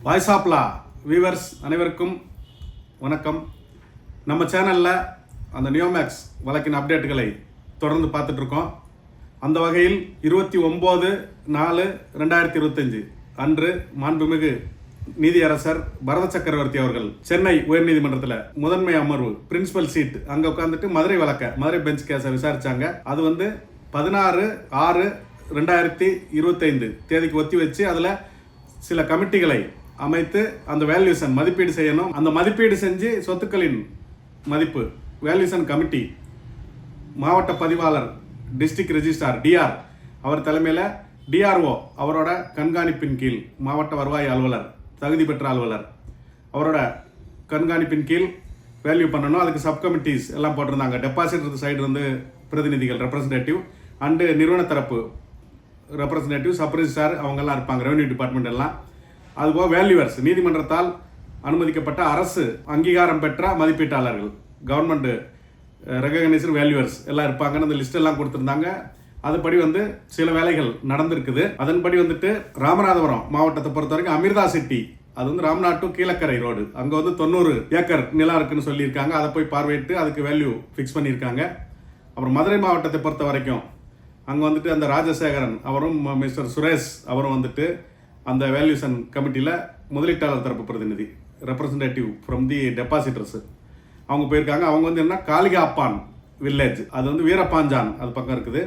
Voice of law viewers அனைவருக்கும் வணக்கம். நம்ம சேனலில் அந்த நியோமேக்ஸ் வழக்கின் அப்டேட்டுகளை தொடர்ந்து பார்த்துட்ருக்கோம். அந்த வகையில் 29/4/2025 அன்று மாண்புமிகு நீதியரசர் பரத சக்கரவர்த்தி அவர்கள் சென்னை உயர்நீதிமன்றத்தில் முதன்மை அமர்வு பிரின்சிபல் சீட் அங்கே உட்காந்துட்டு மதுரை பெஞ்ச் கேஸை விசாரிச்சாங்க. அது 16/6/2025 தேதிக்கு ஒத்தி வச்சு அதில் சில கமிட்டிகளை அமைத்து அந்த வேல்யூஷன் மதிப்பீடு செய்யணும். அந்த மதிப்பீடு செஞ்சு சொத்துக்களின் மதிப்பு வேல்யூஷன் கமிட்டி மாவட்ட பதிவாளர் டிஸ்ட்ரிக்ட் ரெஜிஸ்ட்ரார் டிஆர் அவர் தலைமையில் டிஆர்ஓ அவரோட கண்காணிப்பின் கீழ் மாவட்ட வருவாய் அலுவலர் தகுதி பெற்ற அலுவலர் அவரோட கண்காணிப்பின் கீழ் வேல்யூ பண்ணணும். அதுக்கு சப் கமிட்டிஸ் எல்லாம் போட்டிருந்தாங்க. டெபாசிட் சைடு வந்து பிரதிநிதிகள் ரெப்ரசன்டேட்டிவ் அண்டு நிறுவன தரப்பு ரெப்ரசன்டேட்டிவ் சப் ரெஜிஸ்ட்ரார் அவங்கெல்லாம் இருப்பாங்க, ரெவன்யூ டிபார்ட்மெண்ட் எல்லாம். அதுபோல் வேல்யூவர்ஸ் நீதிமன்றத்தால் அனுமதிக்கப்பட்ட அரசு அங்கீகாரம் பெற்ற மதிப்பீட்டாளர்கள் கவர்மெண்ட் ரெகக்னைஸ்டு வேல்யூவர்ஸ் எல்லாம் இருப்பாங்கன்னு அந்த லிஸ்ட் எல்லாம் கொடுத்துருந்தாங்க. அதுபடி சில வேலைகள் நடந்திருக்குது. அதன்படி ராமநாதபுரம் மாவட்டத்தை பொறுத்த வரைக்கும் அமிர்தா சிட்டி அது ராம்நாத் டு கீழக்கரை ரோடு அங்கே 90 ஏக்கர் நிலம் இருக்குன்னு சொல்லியிருக்காங்க. அதை போய் பார்வையிட்டு அதுக்கு வேல்யூ ஃபிக்ஸ் பண்ணியிருக்காங்க. அப்புறம் மதுரை மாவட்டத்தை பொறுத்த வரைக்கும் அங்கே அந்த ராஜசேகரன் அவரும் மிஸ்டர் சுரேஷ் அவரும் அந்த வேல்யூஷன் கமிட்டியில் முதலீட்டாளர் தரப்பு பிரதிநிதி ரெப்ரசன்டேட்டிவ் ஃப்ரம் தி டெபாசிட்டர்ஸ் அவங்க போயிருக்காங்க. அவங்க என்ன காளிகாப்பான் வில்லேஜ் அது வீரப்பாஞ்சான் அது பக்கம் இருக்குது.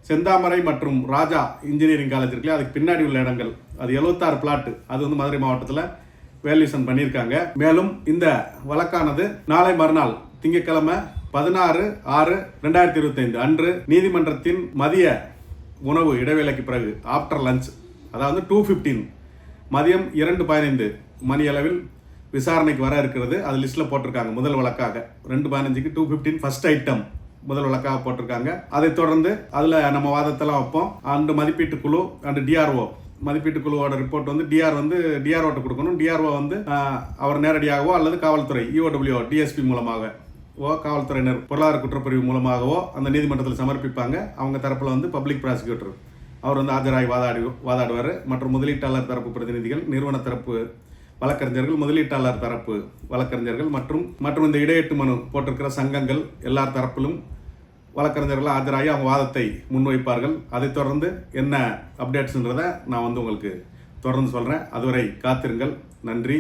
செந்தாமரை மற்றும் ராஜா இன்ஜினியரிங் காலேஜ் இருக்குல்ல, அதுக்கு பின்னாடி உள்ள இடங்கள் அது 76 பிளாட் அது மதுரை மாவட்டத்தில் வேல்யூஷன் பண்ணியிருக்காங்க. மேலும் இந்த வழக்கானது நாளை மறுநாள் திங்கட்கிழமை 16/6/2025 அன்று நீதிமன்றத்தின் மதிய உணவு இடைவேளைக்கு பிறகு ஆஃப்டர் லஞ்ச் அதாவது 2:15 மதியம் 2:15 மணி அளவில் விசாரணைக்கு வர இருக்கிறது. அது லிஸ்ட்டில் போட்டிருக்காங்க முதல் வழக்காக 2:15க்கு 2:15 ஃபர்ஸ்ட் ஐட்டம் முதல் வழக்காக போட்டிருக்காங்க. அதை தொடர்ந்து அதில் நம்ம வாதத்தெல்லாம் வைப்போம். அந்த மதிப்பீட்டு குழு அண்ட் டிஆர்ஓ மதிப்பீட்டு குழுவோட ரிப்போர்ட் டிஆர்ஓட்ட கொடுக்கணும். டிஆர்ஓ அவர் நேரடியாகவோ அல்லது காவல்துறை இஓடபிள்யூ டிஎஸ்பி மூலமாக காவல்துறையினர் பொருளாதார குற்றப்பிரிவு மூலமாகவோ அந்த நீதிமன்றத்தில் சமர்ப்பிப்பாங்க. அவங்க தரப்பில் பப்ளிக் ப்ராசிக்யூட்டர் அவர் ஆஜராகி வாதாடுவார். மற்றும் முதலீட்டாளர் தரப்பு பிரதிநிதிகள், நிறுவன தரப்பு வழக்கறிஞர்கள், முதலீட்டாளர் தரப்பு வழக்கறிஞர்கள் மற்றும் இந்த இடையீட்டு மனு போட்டிருக்கிற சங்கங்கள் எல்லார் தரப்பிலும் வழக்கறிஞர்கள் ஆஜராகி அவங்க வாதத்தை முன்வைப்பார்கள். அதை தொடர்ந்து என்ன அப்டேட்ஸ்ன்றதை நான் உங்களுக்கு தொடர்ந்து சொல்கிறேன். அதுவரை காத்திருங்கள். நன்றி.